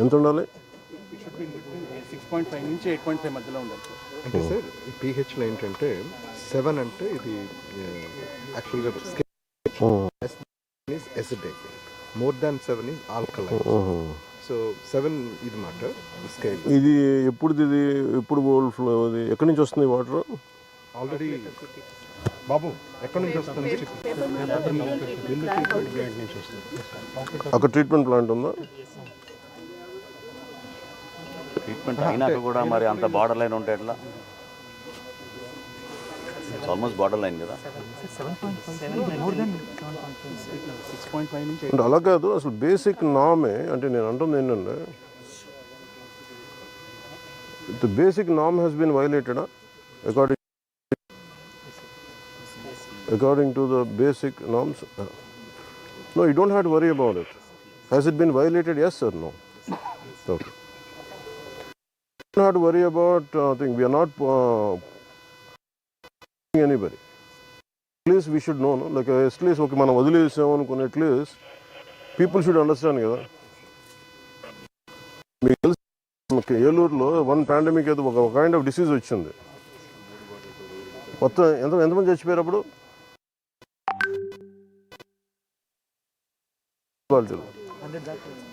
ఎంత ఉండాలి? 6.5 నుంచి 8.5 మధ్యలో ఉండాలి సార్. అంటే సార్ ఈ పీహెచ్లో ఏంటంటే 7 అంటే ఇది యాక్చువల్గా is acidic, more than 7 is alkaline. So 7 ఇది మాట స్కేల్. ఇది ఎప్పుడు ఓల్డ్ ఫ్లో అది ఎక్కడి నుంచి వస్తుంది వాటర్? ఆల్రెడీ బాబు ఎక్కడి నుంచి వస్తుంది? అక్కడ ట్రీట్మెంట్ ప్లాంట్ ఉందా? ట్రీట్మెంట్ అయినాక కూడా మరి అంత బార్డర్ లైన్ ఉంటే ఎట్లా? ఆల్మోస్ట్ బార్డర్ లైన్ కదా. అంటే అలా కాదు, అసలు బేసిక్ నామే అంటే నేను అంటుంది ఏంటంటే ద బేసిక్ నామ్ has been violated according to the basic norms. No, you don't have to worry about it. Has it been violated? Yes or no? Okay. You don't have to worry about thing. We are not anybody. At least we should know, no? Like at least okay, మనం వదిలేసాము అనుకుని at least people should understand కదా. మీకు తెలుసు ఏలూరులో one pandemic ఏదో ఒక kind of disease వచ్చింది. మొత్తం ఎంతమంది చచ్చిపోయారు అప్పుడు?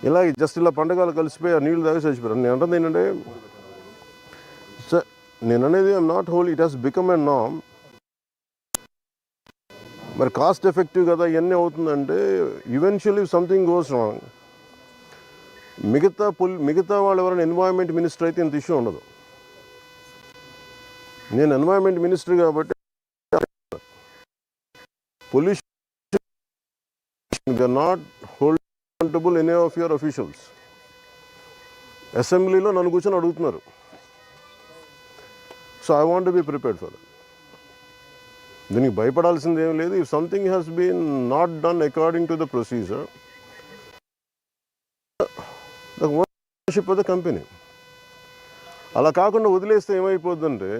ఇలా జస్ట్ ఇలా పండగలు కలిసిపోయి ఆ నీళ్ళు తాగి చచ్చిపోయారు. నేను అంటుంది ఏంటంటే నేను అనేది I'm not whole, it has become a నామ్. మరి కాస్ట్ ఎఫెక్టివ్ కదా ఇవన్నీ అవుతుందంటే ఈవెన్చువల్లీ సంథింగ్ గోస్ రాంగ్. మిగతా వాళ్ళు ఎవరైనా ఎన్వైరన్మెంట్ మినిస్టర్ అయితే ఇంత ఇష్యూ ఉండదు. నేను ఎన్వైరన్మెంట్ మినిస్టర్ కాబట్టి pollution they are not hold accountable any of your officials. అసెంబ్లీలో నన్ను కూర్చొని అడుగుతున్నారు. So I want be prepared for that. దీనికి భయపడాల్సింది ఏం లేదు. If something has been not done according to the procedure, the ownership of the company. అలా కాకుండా వదిలేస్తే ఏమైపోద్దంటే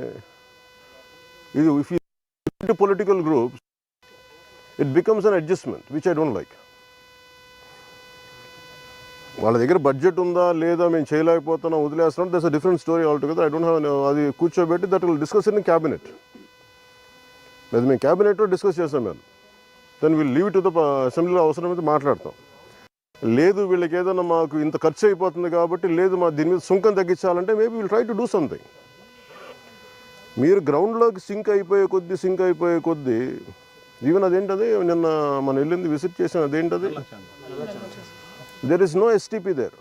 ఇది if you political groups it becomes an adjustment which I don't like. వాళ్ళ దగ్గర బడ్జెట్ ఉందా లేదా, మేము చేయలేకపోతున్నాం వదిలేస్తున్నాం, that's a different story altogether. I don't have అది కూర్చోబెట్టి that will discuss in cabinet. అది మేము క్యాబినెట్లో డిస్కస్ చేస్తాం. మేము then will leave to the అసెంబ్లీలో అవసరమైతే మాట్లాడతాం. లేదు వీళ్ళకి ఏదైనా మాకు ఇంత ఖర్చు అయిపోతుంది కాబట్టి లేదు మా దీని మీద సుంకం తగ్గించాలంటే maybe will try to do something. మీరు గ్రౌండ్లోకి సింక్ అయిపోయే కొద్దీ ఈవెన్ అదేంటది నిన్న మనం వెళ్ళింది విజిట్ చేసాం, అదేంటది there is no STP there.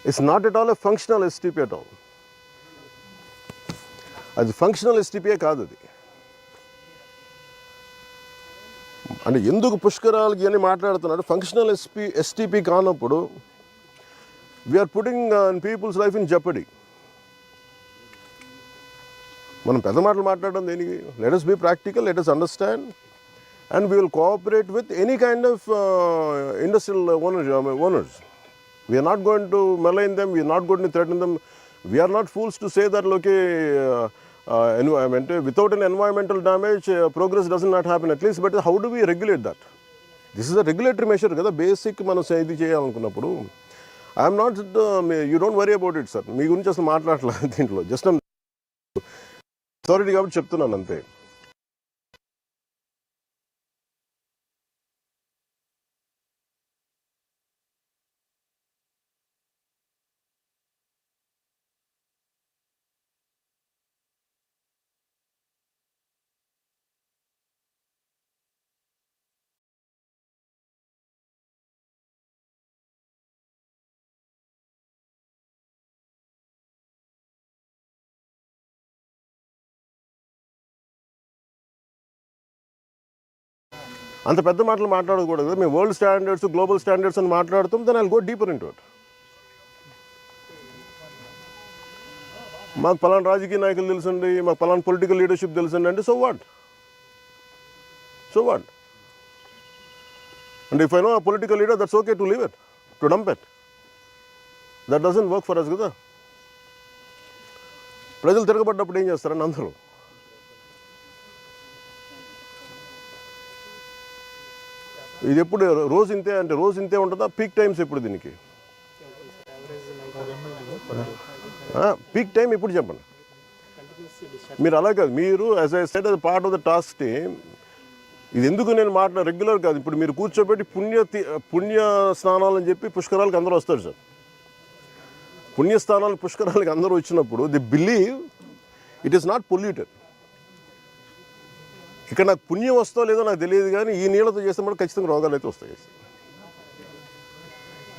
It's not at all a functional STP at all. అది ఫంక్షనల్ ఎస్టీపీఏ కాదు. అది అంటే ఎందుకు పుష్కరాలకి అని మాట్లాడుతున్నాడు. ఫంక్షనల్ ఎస్టీపీ కానప్పుడు we're putting people's life in jeopardy. మనం పెద్ద మాటలు మాట్లాడడం దేనికి? Let us be practical, let us understand, and we will cooperate with any kind of industrial owners. We are not going to malign them, we are not going to threaten them. We are not fools to say that okay, environment without an environmental damage progress does not happen at least. But how do we regulate that? This is a regulatory measure kada, basic మనం ఇది చేయాలనుకున్నప్పుడు. I am not you don't worry about it sir. మీ గురించి అసలు మాట్లాడలేదు దీంట్లో. Just authority కాబట్టి చెప్తున్నాను అంతే. అంత పెద్ద మాటలు మాట్లాడకూడదు కదా. మేము వరల్డ్ స్టాండర్డ్స్ గ్లోబల్ స్టాండర్డ్స్ అని మాట్లాడుతాం. Then I'll go deeper in to it. మాకు పలానా రాజకీయ నాయకులు తెలుసండి, మాకు పలానా పొలిటికల్ లీడర్షిప్ తెలుసండి అంటే so what? And if I know a political leader, that's okay to leave it, to dump it. That doesn't work for us కదా. ప్రజలు తిరగబడ్డప్పుడు ఏం చేస్తారని అందరూ ఇది ఎప్పుడు రోజు ఇంతే అంటే రోజు ఇంతే ఉంటుందా? పీక్ టైమ్స్ ఎప్పుడు దీనికి? పీక్ టైం ఎప్పుడు చెప్పండి. మీరు అలా కాదు, మీరు యాజ్ ఐ సెడ్ అది part of the task team. ఇది ఎందుకు నేను రెగ్యులర్ కాదు. ఇప్పుడు మీరు కూర్చోబెట్టి పుణ్య స్నానాలు అని చెప్పి పుష్కరాలకు అందరూ వస్తారు సార్. పుణ్యస్థానాలు పుష్కరాలకి అందరూ వచ్చినప్పుడు the believe it is not polluted. ఇక్కడ నాకు పుణ్యం వస్తో లేదో నాకు తెలియదు, కానీ ఈ నీళ్ళతో చేస్తే మనకు ఖచ్చితంగా రోగాలు అయితే వస్తాయి.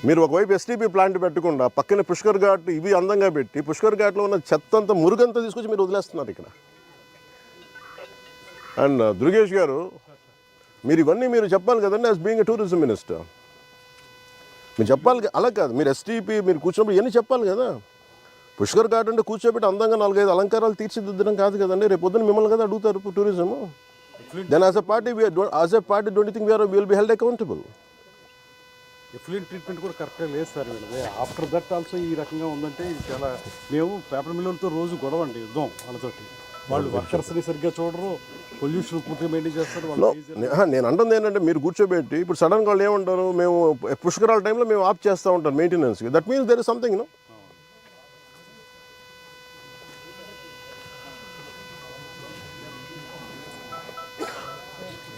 మీరు ఒకవైపు ఎస్టీపీ ప్లాంట్ పెట్టకుండా పక్కన పుష్కర్ ఘాట్ ఇవి అందంగా పెట్టి పుష్కర్ ఘాట్లో ఉన్న చెత్త అంతా మురుగంతా తీసుకొచ్చి మీరు వదిలేస్తున్నారు ఇక్కడ. అండ్ దుర్గేష్ గారు, మీరు ఇవన్నీ మీరు చెప్పాలి కదండి as being a tourism minister. మీరు చెప్పాలి, అలా కాదు. మీరు ఎస్టీపీ మీరు కూర్చున్నప్పుడు ఇవన్నీ చెప్పాలి కదా. పుష్కర్ ఘాట్ అంటే కూర్చోబెట్టి అందంగా 4-5 అలంకారాలు తీర్చిదిద్దడం కాదు కదండి. రేపు పొద్దున మిమ్మల్ని కదా అడుగుతారు tourism. Then as a party don't think will be held accountable. Effluent treatment కూడా కరెక్ట్గా లేదు సార్ వీళ్ళది. ఆఫ్టర్ దట్ ఆల్సో ఈ రకంగా ఉందంటే ఇది చాలా, మేము పేపర్ మిల్లర్తో రోజు గొడవ అండి, యుద్ధం వాళ్ళతోటి. వాళ్ళు వర్కర్స్ని సరిగ్గా చూడరు, పొల్యూషన్ పూర్తిగా మెయింటైన్ చేస్తారు వాళ్ళు. నేను అంటుంది ఏంటంటే మీరు కూర్చోబెట్టి ఇప్పుడు సడన్గా వాళ్ళు ఏమంటారు, మేము పుష్కరాల టైంలో మేము ఆఫ్ చేస్తూ ఉంటాం మెయింటెనెన్స్కి. That means there is something no.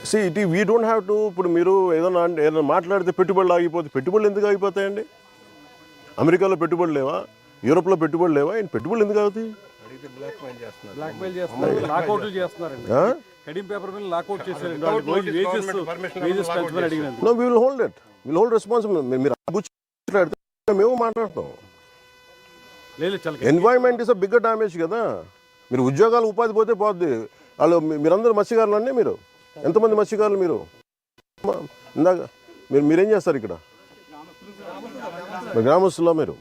See it we don't have to. ఇప్పుడు మీరు ఏదైనా మాట్లాడితే పెట్టుబడులు ఆగిపోతే, పెట్టుబడులు ఎందుకు ఆగిపోతాయండి? అమెరికాలో పెట్టుబడులు లేవా? యూరోప్లో పెట్టుబడులు లేవా? పెట్టుబడులు ఎందుకు అవుతాయి? బ్లాక్ మెయిల్ చేస్తున్నారు, లాకౌట్లు చేస్తున్నారండి. కడియం పేపర్ మీద లాకౌట్ చేశారండి. No, we will hold it, will hold responsible. మీరు మేము మాట్లాడతాం. Environment is a bigger damage కదా. మీరు ఉద్యోగాలు ఉపాధి పోతే పోద్ది. వాళ్ళు మీరందరూ మత్స్యకారులు అండి. మీరు ఎంతమంది మత్స్యకారులు? మీరు ఇందాక మీరేం చేస్తారు ఇక్కడ? గ్రామస్తులా మీరు?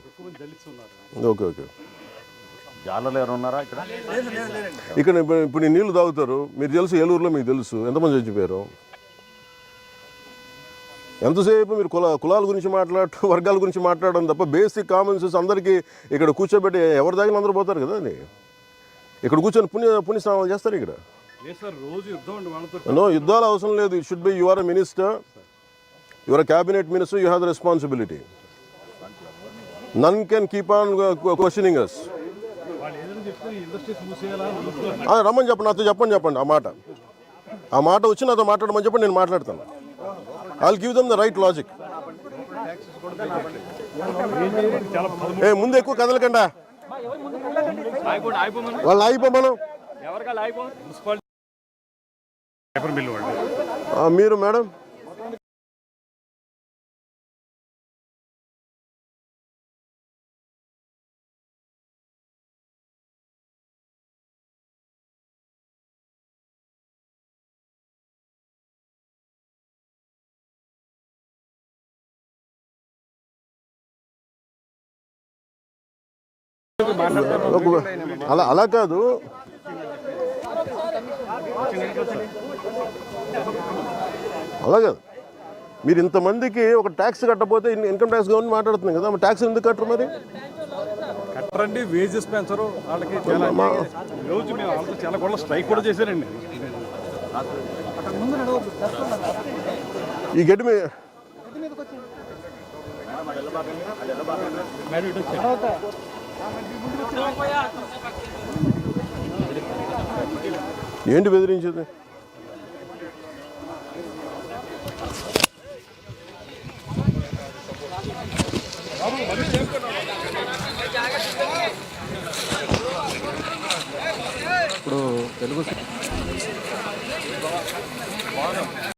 Okay okay. జాలర్లు ఎవరు ఉన్నారా ఇక్కడ? ఇక్కడ ఇప్పుడు ఈ నీళ్లు తాగుతారు. మీరు తెలుసు, ఏలూరులో మీకు తెలుసు ఎంతమంది చచ్చిపోయారు. ఎంతసేపు మీరు కులాల గురించి వర్గాల గురించి మాట్లాడడం తప్ప బేసిక్ కామన్ సెన్స్ అందరికీ ఇక్కడ కూర్చోబెట్టి ఎవరి దాకా అందరూ పోతారు కదా అని. ఇక్కడ కూర్చొని పుణ్య స్నానాలు చేస్తారు ఇక్కడ. నో, యుద్ధాలు అవసరం లేదు. It should be you are a minister, you are a cabinet minister, you have the responsibility. None can keep on questioning us. రమ్మని చెప్పండి, నాతో చెప్పండి ఆ మాట వచ్చి నాతో మాట్లాడమని చెప్పండి, నేను మాట్లాడతాను. I will give them the right logic. ముందు ఎక్కువ కదలకండా, వాళ్ళు ఆగిపోమను. మీరు మేడం అలా కాదు. అలా కాదు. మీరు ఇంతమందికి ఒక ట్యాక్స్ కట్టకపోతే ఇన్కమ్ ట్యాక్స్ గవర్నమెంట్ మాట్లాడుతుంది కదా, ట్యాక్స్ ఎందుకు కట్టరు? మరి కట్టరండి, వేజెస్ పెంచరు వాళ్ళకి. రోజు మేము వాళ్ళతో చాలా కూడా స్ట్రైక్ కూడా చేశారండి. ఈ గడ్డి మీద ఏంటి బెదిరించేది? ఇప్పుడు తెలుగు